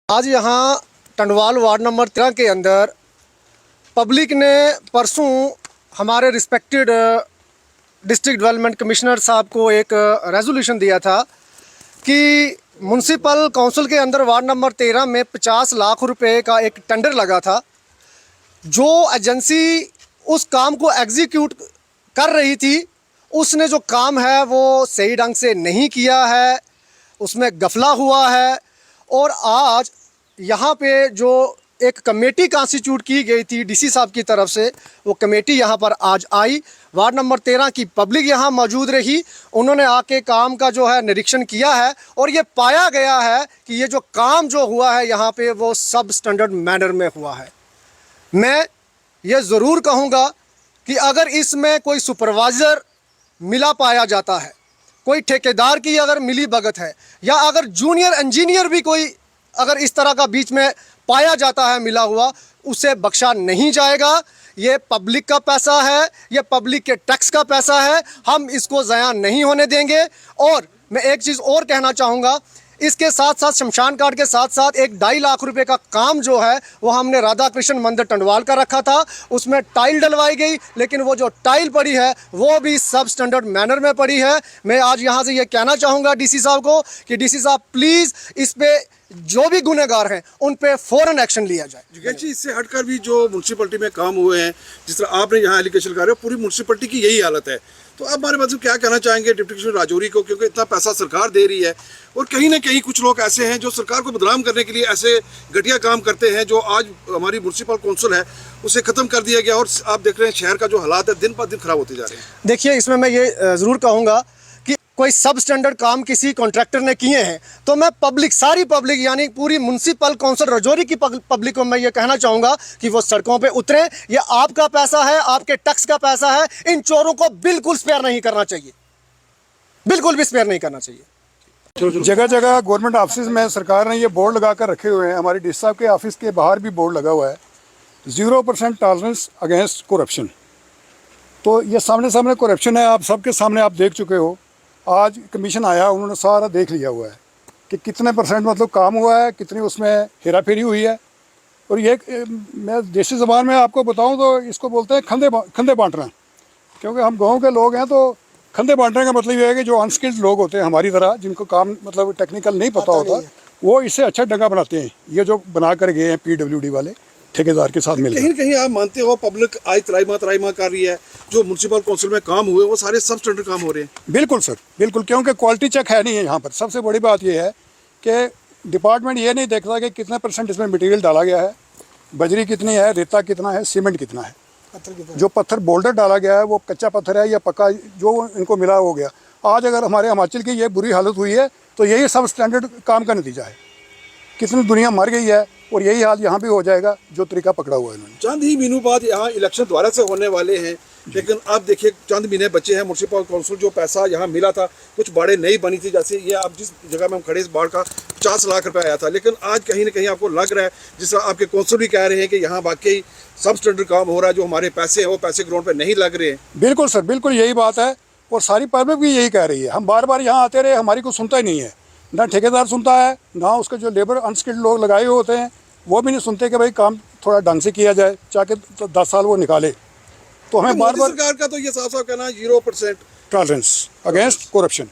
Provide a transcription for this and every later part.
आज यहाँ Tandwal ward number 13 के अंदर पब्लिक ने परसों हमारे रिस्पेक्टेड डिस्ट्रिक्ट डेवलपमेंट कमिश्नर साहब को एक रेजोल्यूशन दिया था कि म्यूनसिपल काउंसिल के अंदर वार्ड नंबर 13 में 50 लाख रुपए का एक टेंडर लगा था। जो एजेंसी उस काम को एग्जीक्यूट कर रही थी उसने जो काम है वो सही ढंग से नहीं किया है, उसमें गफला हुआ है। और आज यहाँ पे जो एक कमेटी कॉन्स्टिट्यूट की गई थी डीसी साहब की तरफ से, वो कमेटी यहाँ पर आज आई। वार्ड नंबर 13 की पब्लिक यहाँ मौजूद रही, उन्होंने आके काम का जो है निरीक्षण किया है और ये पाया गया है कि ये जो काम जो हुआ है यहाँ पे वो सब स्टैंडर्ड मैनर में हुआ है। मैं ये ज़रूर कहूँगा कि अगर इसमें कोई सुपरवाइज़र मिला पाया जाता है, कोई ठेकेदार की अगर मिली भगत है, या अगर जूनियर इंजीनियर भी कोई अगर इस तरह का बीच में पाया जाता है मिला हुआ, उसे बख्शा नहीं जाएगा। ये पब्लिक का पैसा है, ये पब्लिक के टैक्स का पैसा है, हम इसको ज़या नहीं होने देंगे। और मैं एक चीज़ और कहना चाहूँगा, इसके साथ साथ शमशान घाट के साथ साथ एक 2.5 लाख रुपए का काम जो है वो हमने राधा कृष्ण मंदिर टंडवाल का रखा था। उसमें टाइल डलवाई गई, लेकिन वो जो टाइल पड़ी है वो भी सब स्टैंडर्ड मैनर में पड़ी है। मैं आज यहाँ से ये कहना चाहूँगा डीसी साहब को कि डीसी साहब प्लीज़ इस पे जो भी गुनहगार हैं उन पे फ़ौरन एक्शन लिया जाए। जी, इससे हटकर भी जो म्यूनसिपलिटी में काम हुए हैं, जिस तरह आपने यहाँ एलिगेशन लगा रहे हो, पूरी म्यूनसिपलिटी की यही हालत है। तो आप हमारे बात क्या कहना चाहेंगे डिप्टी कमिश्नर राजौरी को, क्योंकि इतना पैसा सरकार दे रही है और कहीं ना कहीं कुछ लोग ऐसे हैं जो सरकार को बदनाम करने के लिए ऐसे घटिया काम करते हैं। जो आज हमारी म्यूनसिपल काउंसिल है उसे ख़त्म कर दिया गया और आप देख रहे हैं शहर का जो हालात है दिन पर दिन खराब होते जा रहे हैं। देखिए, इसमें मैं ये ज़रूर कहूँगा कि कोई सब स्टैंडर्ड काम किसी कॉन्ट्रैक्टर ने किए हैं तो मैं पब्लिक, सारी पब्लिक यानी पूरी म्यूनसिपल काउंसिल राजौरी की पब्लिक को मैं ये कहना चाहूँगा कि वो सड़कों पे उतरें। ये आपका पैसा है, आपके टैक्स का पैसा है, इन चोरों को बिल्कुल स्पेयर नहीं करना चाहिए, बिल्कुल भी स्पेयर नहीं करना चाहिए। जगह जगह गवर्नमेंट ऑफिस में सरकार ने ये बोर्ड लगा कर रखे हुए हैं। हमारी डी साहब के ऑफिस के बाहर भी बोर्ड लगा हुआ है, 0% टॉलरेंस अगेंस्ट करप्शन। तो ये सामने सामने करप्शन है, आप सबके सामने आप देख चुके हो। आज कमीशन आया, उन्होंने सारा देख लिया हुआ है कि कितने % मतलब काम हुआ है, कितनी उसमें हेरा फेरी हुई है। और ये मैं देसी ज़बान में आपको बताऊं तो इसको बोलते हैं खंदे बांटना, क्योंकि हम गाँव के लोग हैं। तो खंदे बांटने का मतलब ये है कि जो अनस्किल्ड लोग होते हैं हमारी तरह, जिनको काम मतलब टेक्निकल नहीं पता होता, वो इससे अच्छा डंगा बनाते हैं। ये जो बना कर गए हैं PWD वाले ठेकेदार के साथ मिलकर। कहीं कहीं आप मानते हो पब्लिक आज त्राईमा कर रही है, जो म्यूनसिपल काउंसिल में काम हुए वो सारे सब स्टैंडर्ड काम हो रहे हैं? बिल्कुल सर, बिल्कुल, क्योंकि क्वालिटी चेक है नहीं है यहाँ पर। सबसे बड़ी बात ये है कि डिपार्टमेंट ये नहीं देखता कि कितना % इसमें मटेरियल डाला गया है, बजरी कितनी है, रेता कितना है, सीमेंट कितना है, जो पत्थर बोल्डर डाला गया है वो कच्चा पत्थर है या पक्का जो इनको मिला हो गया। आज अगर हमारे हिमाचल की ये बुरी हालत हुई है तो यही सब स्टैंडर्ड काम का नतीजा है। कितनी दुनिया मर गई है और यही हाल यहाँ भी हो जाएगा जो तरीका पकड़ा हुआ है इन्होंने। चंद ही महीनों बाद यहाँ इलेक्शन दोबारा से होने वाले हैं, लेकिन अब देखिए चंद महीने बचे हैं। म्यूनसिपल काउंसिल जो पैसा यहाँ मिला था, कुछ बाड़े नहीं बनी थी, जैसे ये आप जिस जगह में हम खड़े इस बाढ़ का 50 लाख रुपये आया था। लेकिन आज कहीं ना कहीं आपको लग रहा है, जिस तरह आपके काउंसिल भी कह रहे हैं कि यहाँ वाकई सब स्टैंडर्ड काम हो रहा है, जो हमारे पैसे हैं वो पैसे ग्राउंड पर नहीं लग रहे हैं। बिल्कुल सर, बिल्कुल यही बात है और सारी पब्लिक भी यही कह रही है। हम बार बार यहाँ आते रहे, हमारी को सुनता ही नहीं है, ना ठेकेदार सुनता है, ना उसके जो लेबर अनस्किल्ड लोग लगाए हुए होते हैं वो भी नहीं सुनते कि भाई काम थोड़ा ढंग से किया जाए, चाहे 10 साल वो निकाले। तो हमें बार बार सरकार का तो ये साफ साफ कहना 0% टॉलरेंस अगेंस्ट करप्शन,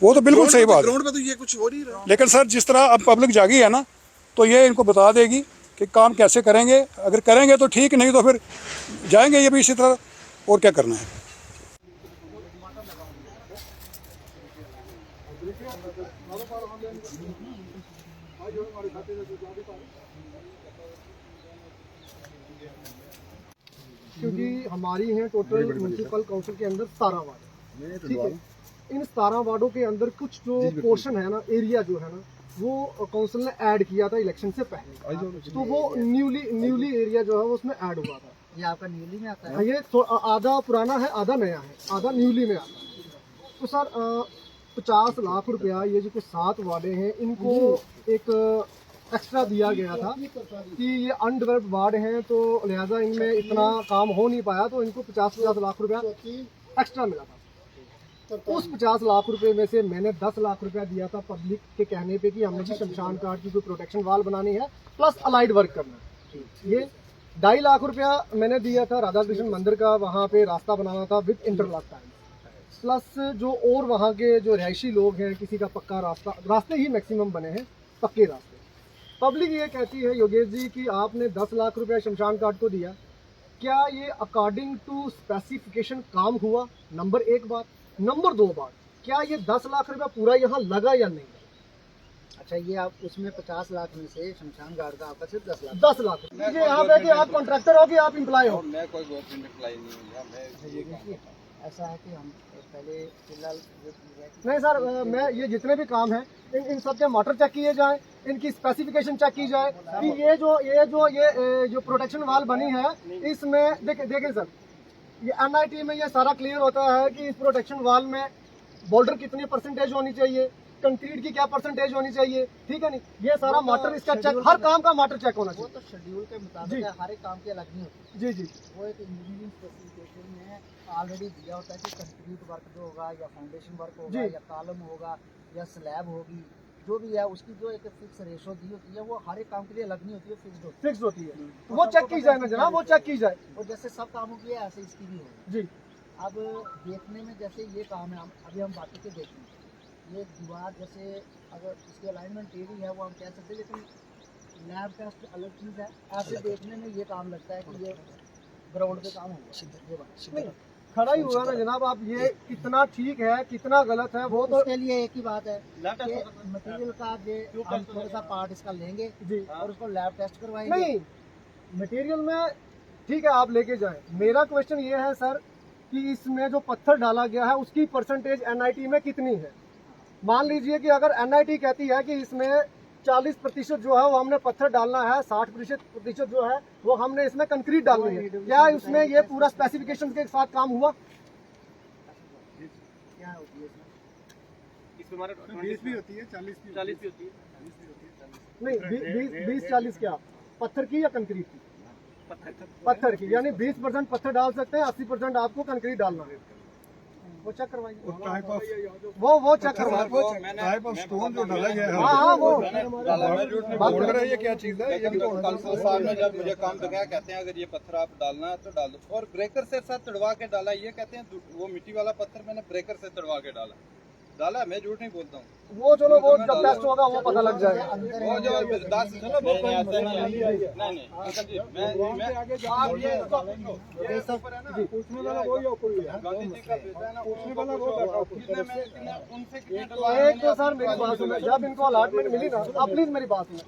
वो तो बिल्कुल सही बात है। ग्राउंड पे तो ये कुछ हो नहीं रहा। लेकिन सर जिस तरह अब पब्लिक जागी है ना, तो ये इनको बता देगी कि काम कैसे करेंगे। अगर करेंगे तो ठीक, नहीं तो फिर जाएंगे ये भी इसी तरह। और क्या करना है। क्योंकि हमारी हैं टोटल म्यूनसिपल काउंसिल के अंदर 17 वार्ड, ठीक है। इन 17 वार्डों के अंदर कुछ जो पोर्शन है ना, एरिया जो है ना, वो काउंसिल ने ऐड किया था इलेक्शन से पहले। तो वो न्यूली एरिया जो है वो उसमें ऐड हुआ था। ये आपका न्यूली में आता है? ये तो आधा पुराना है, आधा नया है, आधा न्यूली में आता है। तो सर 50 लाख रुपया ये जो 7 वार्डे हैं इनको एक एक्स्ट्रा दिया गया था कि ये अनडेवलप्ड वार्ड हैं, तो लिहाजा इनमें इतना काम हो नहीं पाया, तो इनको 50 लाख रुपया एक्स्ट्रा मिला था। उस 50 लाख रुपए में से मैंने 10 लाख रुपया दिया था पब्लिक के कहने पे कि हमने जी शमशान घाट की कोई प्रोटेक्शन वाल बनानी है प्लस अलाइड वर्क करना है। ये 2.5 लाख रुपया मैंने दिया था राधा कृष्ण मंदिर का, वहाँ पे रास्ता बनाना था विद इंटरलॉक टाइम, प्लस जो और वहाँ के जो रिहायशी लोग हैं किसी का पक्का रास्ते ही मैक्सिमम बने हैं पक्के रास्ते। पब्लिक ये कहती है योगेश जी कि आपने 10 लाख रुपया शमशान घाट को दिया, क्या ये अकॉर्डिंग टू स्पेसिफिकेशन काम हुआ? नंबर 1 बात। नंबर 2 बात, क्या ये 10 लाख रुपया पूरा यहाँ लगा या नहीं? अच्छा, ये आप उसमें 50 लाख में से शमशान घाट का आपका सिर्फ 10 लाख 10 लाख ये यहाँ पे कि आप कॉन्ट्रैक्टर हो कि आप एम्प्लॉय हो? मैं कोई गवर्नमेंट एम्प्लॉय नहीं हूँ, मैं ये काम करता हूँ। ऐसा है कि हम पहले फिलहाल नहीं सर, मैं ये जितने भी काम हैं इन सब के मोटर चेक किए जाएं, इनकी स्पेसिफिकेशन चेक की जाए कि ये जो प्रोटेक्शन वाल बनी है इसमें देखें सर, ये एनआईटी में ये सारा क्लियर होता है कि इस प्रोटेक्शन वाल में बोल्डर कितनी परसेंटेज होनी चाहिए, कंक्रीट की क्या परसेंटेज होनी चाहिए, ठीक है नहीं, ये सारा मोटर इसका चेक, हर काम का मोटर चेक होना वो चाहिए। तो शेड्यूल के मुताबिक है, हर एक काम की अलग नहीं होती। जी जी वो एक इंजीनियरिंग स्पेसिफिकेशन में ऑलरेडी दिया होता है कि कंक्रीट वर्क जो होगा या फाउंडेशन वर्क होगा जी। या कॉलम होगा या स्लैब होगी, जो भी है उसकी जो एक फिक्स रेशो दी होती है, वो हर एक काम के लिए अलग नहीं होती है, फिक्स्ड होती फिक्स होती है, तो वो चेक की जाए ना जनाब, वो चेक की जाए। है। और जैसे सब कामों की है ऐसे इसकी भी होगी। जी अब देखने में जैसे ये काम है, अभी हम बाकी के देखें, ये दीवार जैसे अगर इसकी अलाइनमेंट टेढ़ी है वो हम कह सकते हैं, लेकिन लैब टेस्ट अलग चीज़ है। ऐसे देखने में ये काम लगता है कि ये ग्राउंड पे काम होगा, ये बात नहीं, खड़ा ही हुआ ना जनाब, आप ये कितना ठीक है कितना गलत है वो तो उसके लिए एक ही बात है कि मटेरियल का जो हम थोड़ा सा पार्ट इसका लेंगे जी और उसको लैब टेस्ट करवाएंगे। नहीं, मटेरियल में ठीक है आप लेके जाएं। मेरा क्वेश्चन ये है सर कि इसमें जो पत्थर डाला गया है उसकी परसेंटेज एनआईटी में कितनी है? मान लीजिए कि अगर एनआईटी कहती है कि इसमें 40% जो है वो हमने पत्थर डालना है, 60% जो है वो हमने इसमें कंक्रीट डालनी है, क्या उसमें ये पूरा स्पेसिफिकेशन के साथ काम हुआ? क्या होती है इसमें? इसमें हमारे 20 भी होती है, 40 भी 40 भी होती है, नहीं 20-40 क्या पत्थर की या कंक्रीट की? पत्थर पत्थर की, यानी 20% पत्थर डाल सकते हैं, 80% आपको कंक्रीट डालना है। वो चेक करवाइए, टाइप ऑफ वो चेक करवाइए। टाइप ऑफ स्टोन जो डाला गया है हाँ वो बोल्डर है, ये क्या चीज है? ये कल साहब ने जब मुझे काम दिखाया, कहते हैं अगर ये पत्थर आप डालना है तो डाल दो, और ब्रेकर से साथ तड़वा के डाला। ये कहते हैं वो मिट्टी वाला पत्थर मैंने ब्रेकर से तड़वा के डाला, मैं झूठ नहीं बोलता हूँ। वो चलो वो जब टेस्ट होगा वो पता लग जाएगा। वो जो 10 चलो नहीं अंकल जी, मैं आप ये पूछने वाला वही है, कोई है गांधी जी का बेटा है ना, पूछने वाला वो है। उनसे कितने एक तो सर मेरी बात सुनो, जब इनको अलॉटमेंट मिली ना, आप प्लीज मेरी बात सुनो,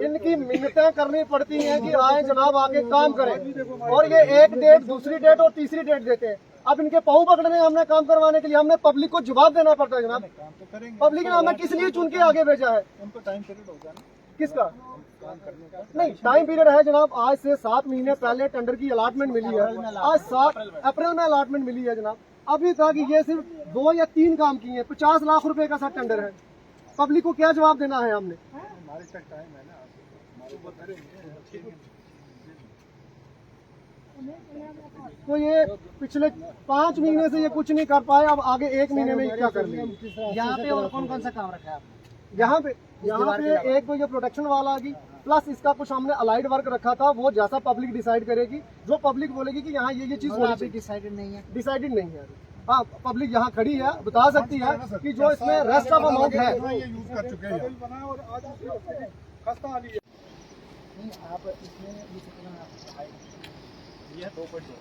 इनकी मिन्नतें करनी पड़ती हैं कि आए जनाब आके काम करें, और ये एक डेट दूसरी डेट और तीसरी डेट देते हैं। अब इनके पाँव पकड़ने हमने काम करवाने के लिए हमने पब्लिक को जवाब देना पड़ता है जनाब। पब्लिक ने हमें किस लिए चुन के आगे भेजा है? उनको टाइम पीरियड होगा ना किसका? काम करने का। नहीं, टाइम पीरियड है जनाब, आज से 7 महीने पहले टेंडर की अलॉटमेंट मिली है, आज 7 अप्रैल में अलॉटमेंट मिली है जनाब। अभी तक ये सिर्फ 2 या 3 काम किए हैं, 50 लाख रुपए का सर टेंडर है। पब्लिक को क्या जवाब देना है हमने? हमारे तक टाइम है ना, हमारे को करेंगे। तो ये पिछले 5 महीने से ये कुछ नहीं कर पाए, अब आगे 1 महीने में क्या कर लेंगे? यहाँ पे और कौन कौन सा काम रखा है आपने? यहाँ पे एक तो ये प्रोटेक्शन वाल आ गई, प्लस इसका कुछ हमने अलाइड वर्क रखा था, वो जैसा पब्लिक डिसाइड करेगी, जो पब्लिक बोलेगी कि यहाँ ये चीज होनी चाहिए, डिसाइडेड नहीं है। डिसाइडेड नहीं है। हाँ, पब्लिक यहाँ खड़ी है, बता सकती है कि जो इसमें रेस्ट ऑफ अमाउंट है। ये यूज कर चुके हैं। नहीं, आप इसमें ये कितना ये 2.2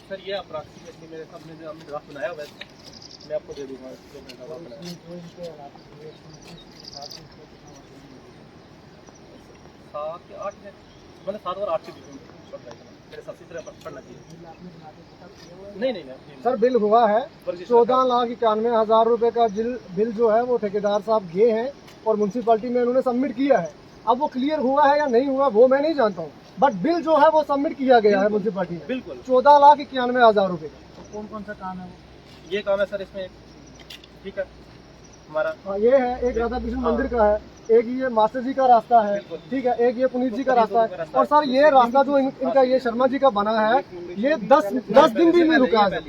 सर, ये अप्रॉक्सीमेटली मेरे सामने जो हमने ड्राफ्ट बनाया हुआ है, मैं आपको दे दूंगा जो मैंने ड्राफ्ट बनाया। 7 या 8 में मैंने 7 और 8 के बीच में पढ़ रहा है, मेरे साथ इस तरह पढ़ना चाहिए। नहीं सर बिल हुआ है 14,91,000 रुपए का बिल जो है वो ठेकेदार साहब गए हैं और म्यूनसिपैलिटी में उन्होंने सबमिट किया है। अब वो क्लियर हुआ है या नहीं हुआ वो मैं नहीं जानता हूँ, बट बिल जो है वो सबमिट किया गया है म्यूनसिपैलिटी में, बिल्कुल 14,91,000 रुपए का। तो कौन कौन सा काम है वो? ये काम है सर इसमें, ठीक है हमारा। हाँ, ये है, एक राधा कृष्ण मंदिर का है, एक ये मास्टर जी का रास्ता है, ठीक है, एक ये पुनीत जी का रास्ता है, और सर ये रास्ता जो इनका ये शर्मा जी का बना है, ये 10 दिन भी नहीं रुका है।